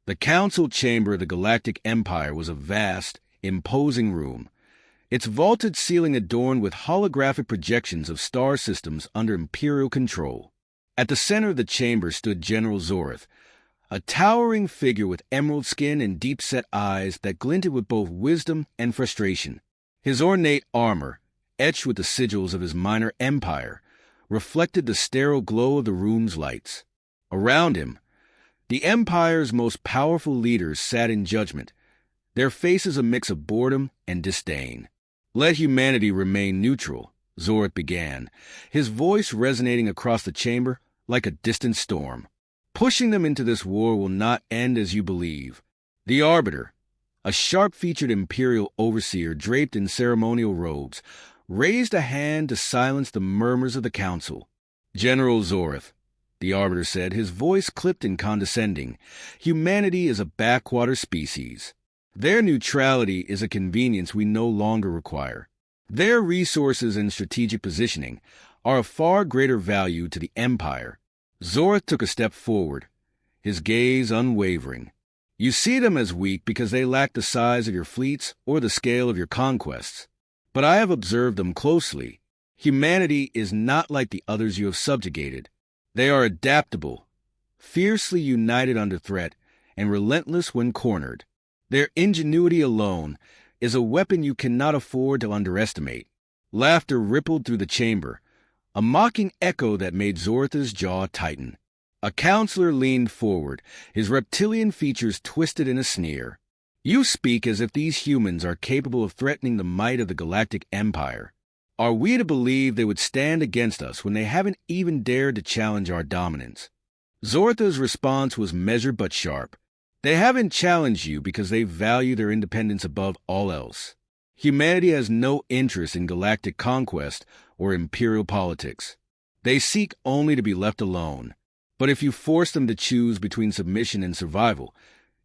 The council chamber of the Galactic Empire was a vast, imposing room, its vaulted ceiling adorned with holographic projections of star systems under imperial control. At the center of the chamber stood General Xorath, a towering figure with emerald skin and deep-set eyes that glinted with both wisdom and frustration. His ornate armor, etched with the sigils of his minor empire, reflected the sterile glow of the room's lights. Around him, the Empire's most powerful leaders sat in judgment, their faces a mix of boredom and disdain. "Let humanity remain neutral," Xorath began, his voice resonating across the chamber like a distant storm. "Pushing them into this war will not end as you believe." The Arbiter, a sharp-featured imperial overseer draped in ceremonial robes, raised a hand to silence the murmurs of the council. "General Xorath," the Arbiter said, his voice clipped and condescending, "humanity is a backwater species. Their neutrality is a convenience we no longer require. Their resources and strategic positioning are of far greater value to the Empire." Xorath took a step forward, his gaze unwavering. "You see them as weak because they lack the size of your fleets or the scale of your conquests. But I have observed them closely. Humanity is not like the others you have subjugated. They are adaptable, fiercely united under threat, and relentless when cornered. Their ingenuity alone is a weapon you cannot afford to underestimate." Laughter rippled through the chamber, a mocking echo that made Xorath's jaw tighten. A counselor leaned forward, his reptilian features twisted in a sneer. "You speak as if these humans are capable of threatening the might of the Galactic Empire. Are we to believe they would stand against us when they haven't even dared to challenge our dominance?" Xorath's response was measured but sharp. "They haven't challenged you because they value their independence above all else. Humanity has no interest in galactic conquest or imperial politics. They seek only to be left alone. But if you force them to choose between submission and survival,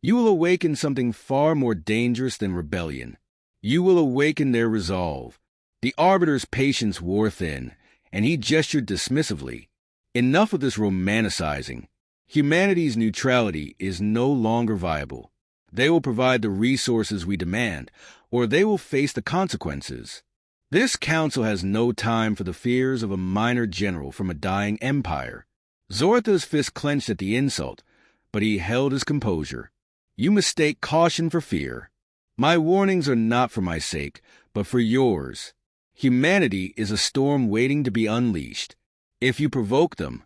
you will awaken something far more dangerous than rebellion. You will awaken their resolve." The Arbiter's patience wore thin, and he gestured dismissively. "Enough of this romanticizing. Humanity's neutrality is no longer viable. They will provide the resources we demand, or they will face the consequences. This council has no time for the fears of a minor general from a dying empire." Xorath's fist clenched at the insult, but he held his composure. "You mistake caution for fear. My warnings are not for my sake, but for yours. Humanity is a storm waiting to be unleashed. If you provoke them,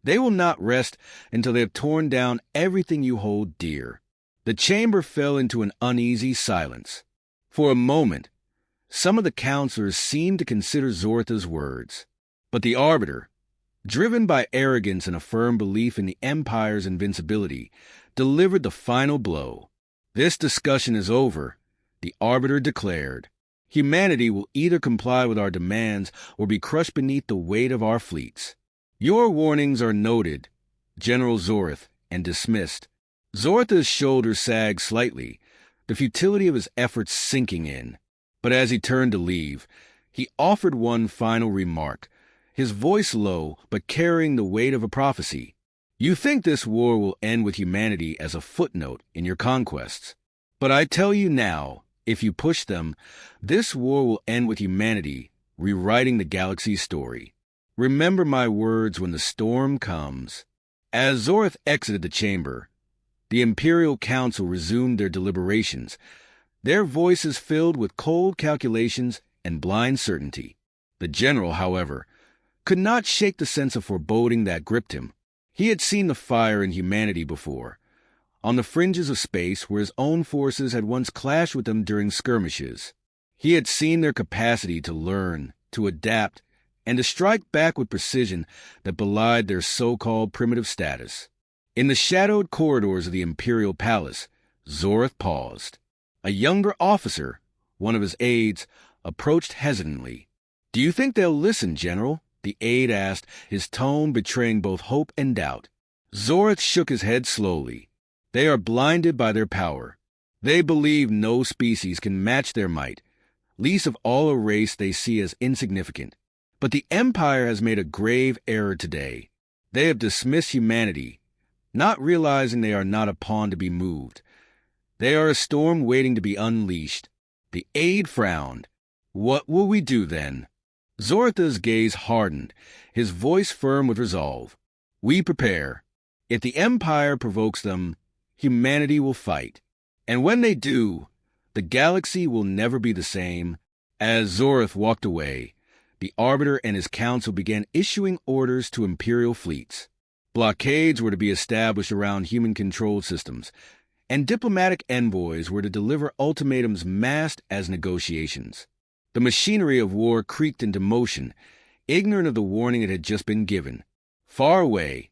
they will not rest until they have torn down everything you hold dear." The chamber fell into an uneasy silence. For a moment, some of the counselors seemed to consider Xorath's words. But the Arbiter, driven by arrogance and a firm belief in the Empire's invincibility, delivered the final blow. "This discussion is over," the Arbiter declared. "Humanity will either comply with our demands or be crushed beneath the weight of our fleets. Your warnings are noted, General Xorath, and dismissed." Xorath's shoulders sagged slightly, the futility of his efforts sinking in. But as he turned to leave, he offered one final remark, his voice low but carrying the weight of a prophecy. "You think this war will end with humanity as a footnote in your conquests. But I tell you now, if you push them, this war will end with humanity rewriting the galaxy's story. Remember my words when the storm comes." As Xorath exited the chamber, the Imperial Council resumed their deliberations, their voices filled with cold calculations and blind certainty. The general, however, could not shake the sense of foreboding that gripped him. He had seen the fire in humanity before, on the fringes of space where his own forces had once clashed with them during skirmishes. He had seen their capacity to learn, to adapt, and to strike back with precision that belied their so-called primitive status. In the shadowed corridors of the Imperial Palace, Xorath paused. A younger officer, one of his aides, approached hesitantly. "Do you think they'll listen, General?" the aide asked, his tone betraying both hope and doubt. Xorath shook his head slowly. "They are blinded by their power. They believe no species can match their might, least of all a race they see as insignificant. But the Empire has made a grave error today. They have dismissed humanity, not realizing they are not a pawn to be moved. They are a storm waiting to be unleashed. The aide frowned. What will we do then? Xorath's gaze hardened, his voice firm with resolve. We prepare. If the Empire provokes them, humanity will fight. And when they do, the galaxy will never be the same. As Xorath walked away, the Arbiter and his council began issuing orders to Imperial fleets. Blockades were to be established around human-controlled systems, and diplomatic envoys were to deliver ultimatums masked as negotiations. The machinery of war creaked into motion, ignorant of the warning it had just been given. Far away,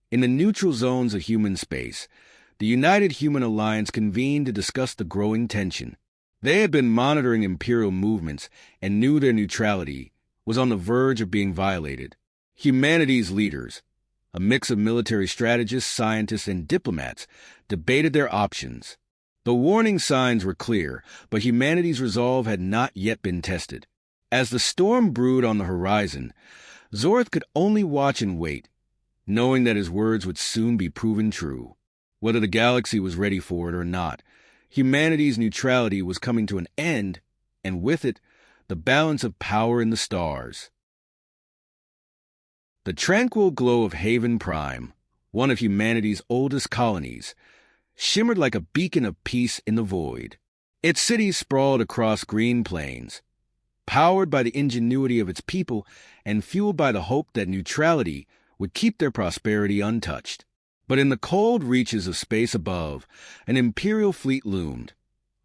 in the neutral zones of human space, the United Human Alliance convened to discuss the growing tension. They had been monitoring Imperial movements and knew their neutrality was on the verge of being violated. Humanity's leaders, a mix of military strategists, scientists, and diplomats, debated their options. The warning signs were clear, but humanity's resolve had not yet been tested. As the storm brewed on the horizon, Xorath could only watch and wait, knowing that his words would soon be proven true. Whether the galaxy was ready for it or not, humanity's neutrality was coming to an end, and with it, the balance of power in the stars. The tranquil glow of Haven Prime, one of humanity's oldest colonies, shimmered like a beacon of peace in the void. Its cities sprawled across green plains, powered by the ingenuity of its people and fueled by the hope that neutrality would keep their prosperity untouched. But in the cold reaches of space above, an Imperial fleet loomed,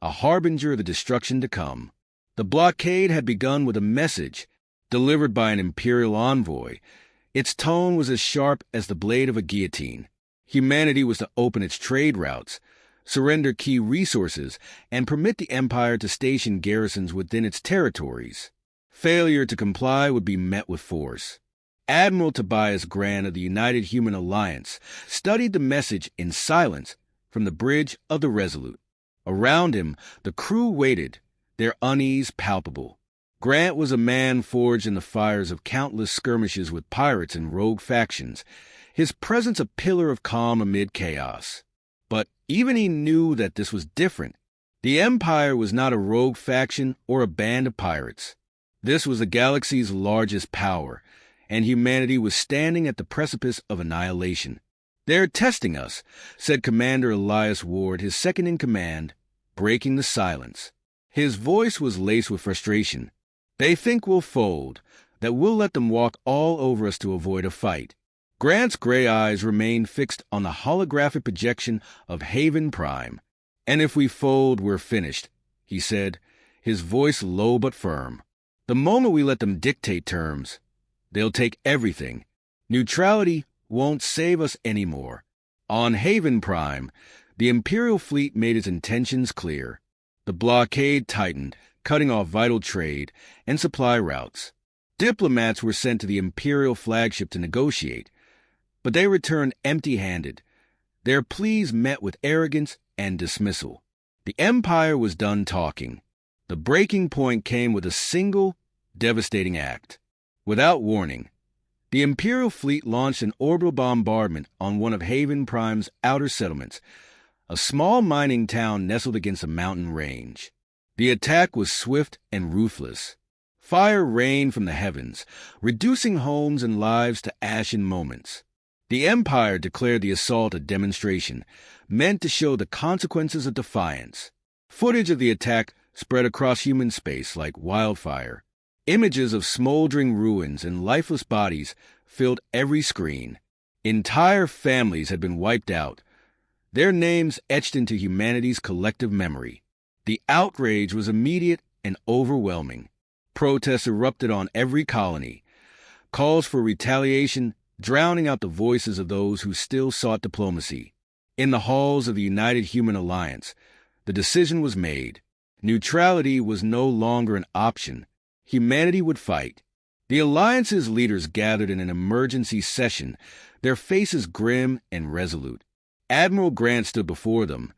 a harbinger of the destruction to come. The blockade had begun with a message delivered by an Imperial envoy. Its tone was as sharp as the blade of a guillotine. Humanity was to open its trade routes, surrender key resources, and permit the Empire to station garrisons within its territories. Failure to comply would be met with force. Admiral Tobias Grant of the United Human Alliance studied the message in silence from the bridge of the Resolute. Around him, the crew waited, their unease palpable. Grant was a man forged in the fires of countless skirmishes with pirates and rogue factions, his presence a pillar of calm amid chaos. But even he knew that this was different. The Empire was not a rogue faction or a band of pirates. This was the galaxy's largest power, and humanity was standing at the precipice of annihilation. "They're testing us," said Commander Elias Ward, his second-in-command, breaking the silence. His voice was laced with frustration. "They think we'll fold, that we'll let them walk all over us to avoid a fight." Grant's gray eyes remained fixed on the holographic projection of Haven Prime. "And if we fold, we're finished," he said, his voice low but firm. "The moment we let them dictate terms, they'll take everything. Neutrality won't save us anymore." On Haven Prime, the Imperial fleet made its intentions clear. The blockade tightened, cutting off vital trade and supply routes. Diplomats were sent to the Imperial flagship to negotiate, but they returned empty-handed, their pleas met with arrogance and dismissal. The Empire was done talking. The breaking point came with a single, devastating act. Without warning, the Imperial fleet launched an orbital bombardment on one of Haven Prime's outer settlements, a small mining town nestled against a mountain range. The attack was swift and ruthless. Fire rained from the heavens, reducing homes and lives to ash in moments. The Empire declared the assault a demonstration, meant to show the consequences of defiance. Footage of the attack spread across human space like wildfire. Images of smoldering ruins and lifeless bodies filled every screen. Entire families had been wiped out, their names etched into humanity's collective memory. The outrage was immediate and overwhelming. Protests erupted on every colony, calls for retaliation drowning out the voices of those who still sought diplomacy. In the halls of the United Human Alliance, the decision was made. Neutrality was no longer an option. Humanity would fight. The Alliance's leaders gathered in an emergency session, their faces grim and resolute. Admiral Grant stood before them,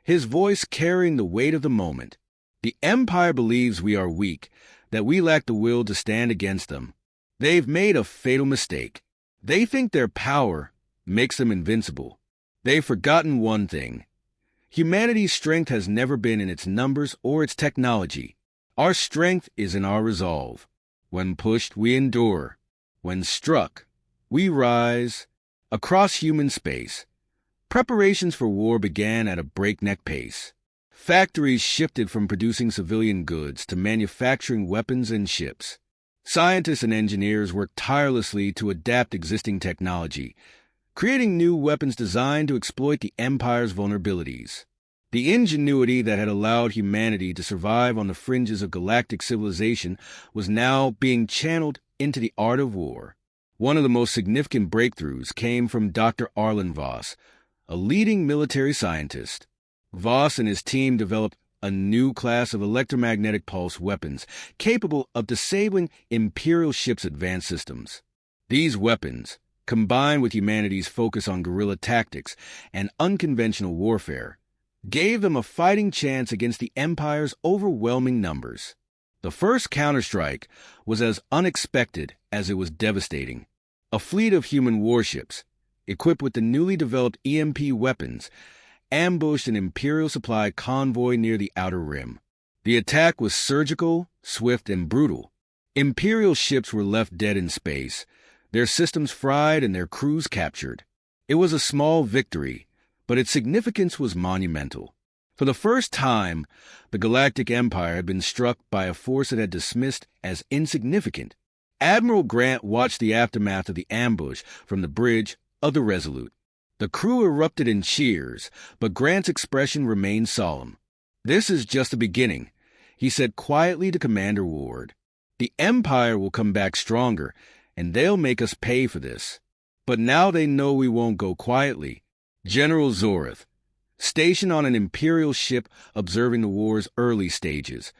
his voice carrying the weight of the moment. "The Empire believes we are weak, that we lack the will to stand against them. They've made a fatal mistake. They think their power makes them invincible. They've forgotten one thing. Humanity's strength has never been in its numbers or its technology. Our strength is in our resolve. When pushed, we endure. When struck, we rise. Across human space, preparations for war began at a breakneck pace. Factories shifted from producing civilian goods to manufacturing weapons and ships. Scientists and engineers worked tirelessly to adapt existing technology, creating new weapons designed to exploit the Empire's vulnerabilities. The ingenuity that had allowed humanity to survive on the fringes of galactic civilization was now being channeled into the art of war. One of the most significant breakthroughs came from Dr. Arlen Voss, a leading military scientist. Voss and his team developed a new class of electromagnetic pulse weapons capable of disabling Imperial ships' advanced systems. These weapons, combined with humanity's focus on guerrilla tactics and unconventional warfare, gave them a fighting chance against the Empire's overwhelming numbers. The first counterstrike was as unexpected as it was devastating. A fleet of human warships, equipped with the newly developed EMP weapons, ambushed an Imperial supply convoy near the Outer Rim. The attack was surgical, swift, and brutal. Imperial ships were left dead in space, their systems fried and their crews captured. It was a small victory, but its significance was monumental. For the first time, the Galactic Empire had been struck by a force it had dismissed as insignificant. Admiral Grant watched the aftermath of the ambush from the bridge of the Resolute. The crew erupted in cheers, but Grant's expression remained solemn. "This is just the beginning," he said quietly to Commander Ward. "The Empire will come back stronger, and they'll make us pay for this. But now they know we won't go quietly." General Xorath, stationed on an Imperial ship observing the war's early stages,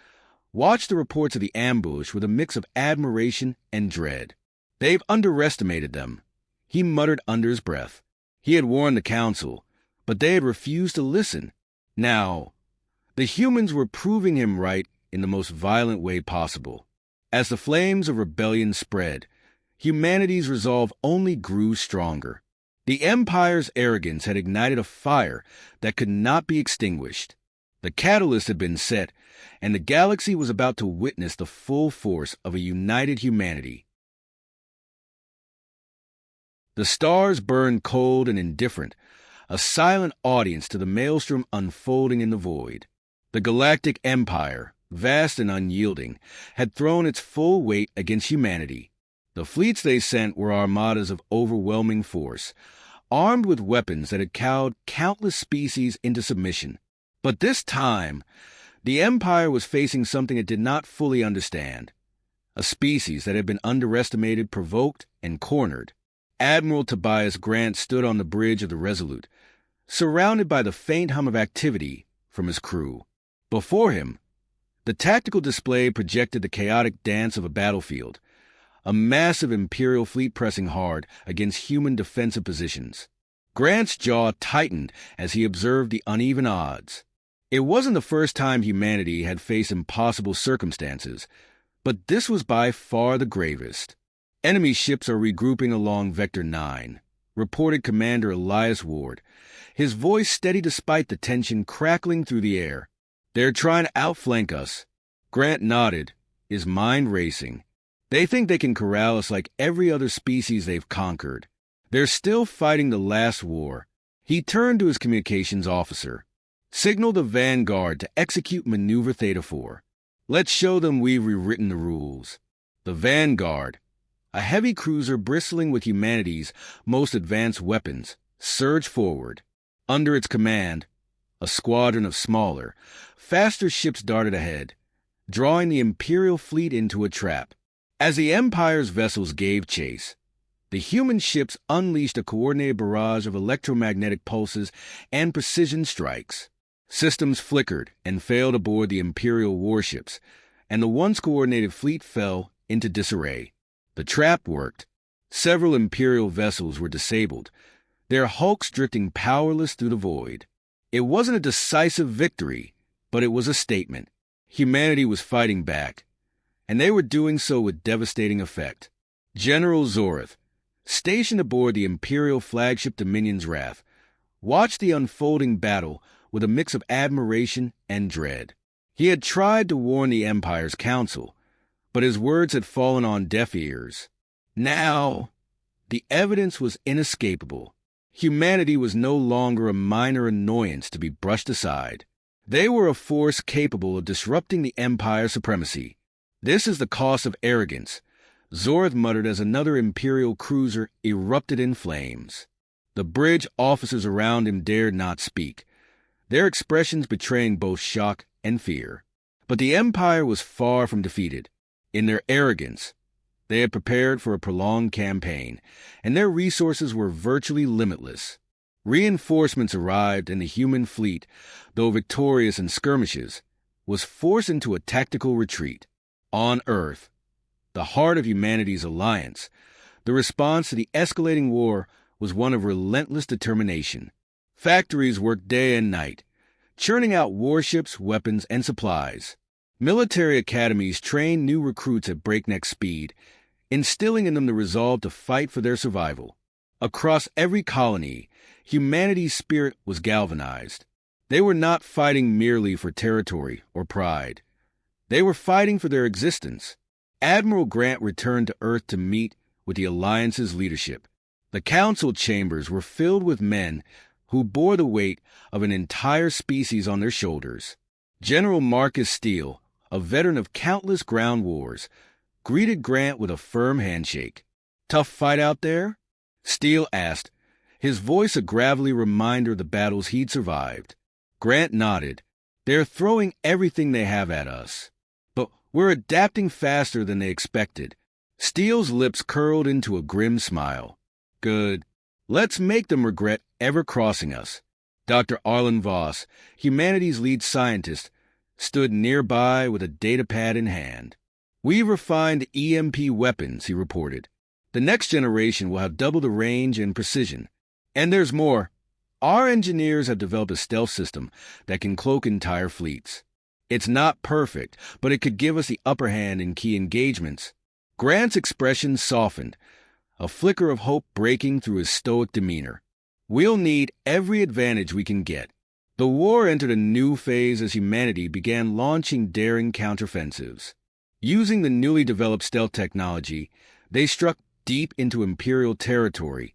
watched the reports of the ambush with a mix of admiration and dread. "They've underestimated them," he muttered under his breath. He had warned the Council, but they had refused to listen. Now, the humans were proving him right in the most violent way possible. As the flames of rebellion spread, humanity's resolve only grew stronger. The Empire's arrogance had ignited a fire that could not be extinguished. The catalyst had been set, and the galaxy was about to witness the full force of a united humanity. The stars burned cold and indifferent, a silent audience to the maelstrom unfolding in the void. The Galactic Empire, vast and unyielding, had thrown its full weight against humanity. The fleets they sent were armadas of overwhelming force, armed with weapons that had cowed countless species into submission. But this time, the Empire was facing something it did not fully understand. A species that had been underestimated, provoked, and cornered. Admiral Tobias Grant stood on the bridge of the Resolute, surrounded by the faint hum of activity from his crew. Before him, the tactical display projected the chaotic dance of a battlefield, a massive Imperial fleet pressing hard against human defensive positions. Grant's jaw tightened as he observed the uneven odds. It wasn't the first time humanity had faced impossible circumstances, but this was by far the gravest. "Enemy ships are regrouping along Vector 9, reported Commander Elias Ward, his voice steady despite the tension crackling through the air. "They're trying to outflank us." Grant nodded, his mind racing. "They think they can corral us like every other species they've conquered. They're still fighting the last war." He turned to his communications officer. "Signal the Vanguard to execute Maneuver Theta 4. Let's show them we've rewritten the rules." The Vanguard, a heavy cruiser bristling with humanity's most advanced weapons, surged forward. Under its command, a squadron of smaller, faster ships darted ahead, drawing the Imperial fleet into a trap. As the Empire's vessels gave chase, the human ships unleashed a coordinated barrage of electromagnetic pulses and precision strikes. Systems flickered and failed aboard the Imperial warships, and the once coordinated fleet fell into disarray. The trap worked. Several Imperial vessels were disabled, their hulks drifting powerless through the void. It wasn't a decisive victory, but it was a statement. Humanity was fighting back, and they were doing so with devastating effect. General Xorath, stationed aboard the Imperial flagship Dominion's Wrath, watched the unfolding battle with a mix of admiration and dread. He had tried to warn the Empire's council, but his words had fallen on deaf ears. Now, the evidence was inescapable. Humanity was no longer a minor annoyance to be brushed aside. They were a force capable of disrupting the Empire's supremacy. "This is the cost of arrogance," Xorath muttered as another Imperial cruiser erupted in flames. The bridge officers around him dared not speak, their expressions betraying both shock and fear. But the Empire was far from defeated. In their arrogance, they had prepared for a prolonged campaign, and their resources were virtually limitless. Reinforcements arrived, and the human fleet, though victorious in skirmishes, was forced into a tactical retreat. On Earth, the heart of humanity's alliance, the response to the escalating war was one of relentless determination. Factories worked day and night, churning out warships, weapons, and supplies. Military academies trained new recruits at breakneck speed, instilling in them the resolve to fight for their survival. Across every colony, humanity's spirit was galvanized. They were not fighting merely for territory or pride. They were fighting for their existence. Admiral Grant returned to Earth to meet with the Alliance's leadership. The council chambers were filled with men who bore the weight of an entire species on their shoulders. General Marcus Steele, a veteran of countless ground wars, greeted Grant with a firm handshake. "Tough fight out there?" Steele asked, his voice a gravelly reminder of the battles he'd survived. Grant nodded. "They're throwing everything they have at us, but we're adapting faster than they expected." Steele's lips curled into a grim smile. "Good. Let's make them regret ever crossing us." Dr. Arlen Voss, humanity's lead scientist, stood nearby with a datapad in hand. "We've refined EMP weapons," he reported. "The next generation will have double the range and precision. And there's more. Our engineers have developed a stealth system that can cloak entire fleets. It's not perfect, but it could give us the upper hand in key engagements." Grant's expression softened, a flicker of hope breaking through his stoic demeanor. "We'll need every advantage we can get." The war entered a new phase as humanity began launching daring counteroffensives. Using the newly developed stealth technology, they struck deep into Imperial territory,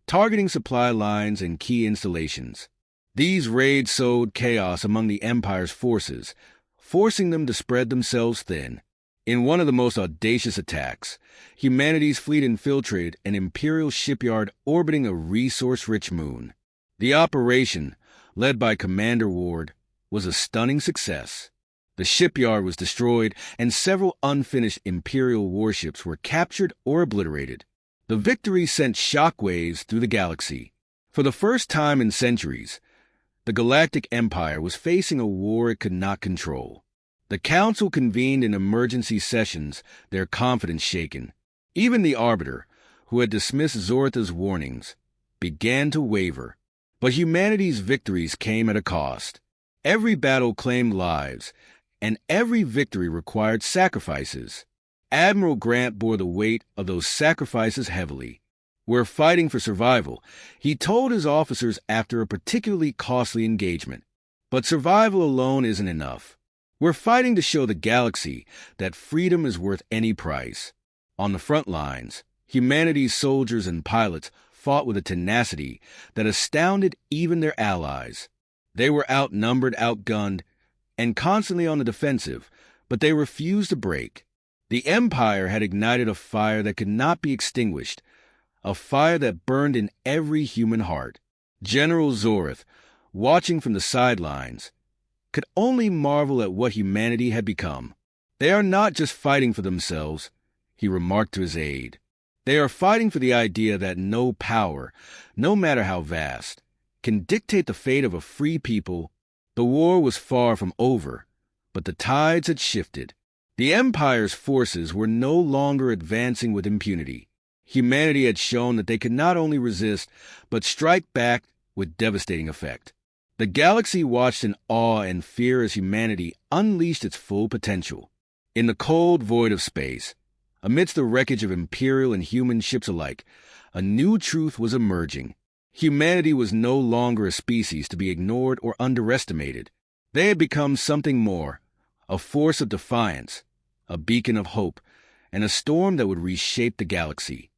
targeting supply lines and key installations. These raids sowed chaos among the Empire's forces, forcing them to spread themselves thin. In one of the most audacious attacks, humanity's fleet infiltrated an Imperial shipyard orbiting a resource-rich moon. The operation, led by Commander Ward, was a stunning success. The shipyard was destroyed, and several unfinished Imperial warships were captured or obliterated. The victory sent shockwaves through the galaxy. For the first time in centuries, the Galactic Empire was facing a war it could not control. The Council convened in emergency sessions, their confidence shaken. Even the Arbiter, who had dismissed Xorath's warnings, began to waver. But humanity's victories came at a cost. Every battle claimed lives, and every victory required sacrifices. Admiral Grant bore the weight of those sacrifices heavily. "We're fighting for survival," he told his officers after a particularly costly engagement. "But survival alone isn't enough. We're fighting to show the galaxy that freedom is worth any price." On the front lines, humanity's soldiers and pilots fought with a tenacity that astounded even their allies. They were outnumbered, outgunned, and constantly on the defensive, but they refused to break. The Empire had ignited a fire that could not be extinguished, a fire that burned in every human heart. General Xorath, watching from the sidelines, could only marvel at what humanity had become. "They are not just fighting for themselves," he remarked to his aide. "They are fighting for the idea that no power, no matter how vast, can dictate the fate of a free people." The war was far from over, but the tides had shifted. The Empire's forces were no longer advancing with impunity. Humanity had shown that they could not only resist, but strike back with devastating effect. The galaxy watched in awe and fear as humanity unleashed its full potential. In the cold void of space, amidst the wreckage of Imperial and human ships alike, a new truth was emerging. Humanity was no longer a species to be ignored or underestimated. They had become something more, a force of defiance, a beacon of hope, and a storm that would reshape the galaxy.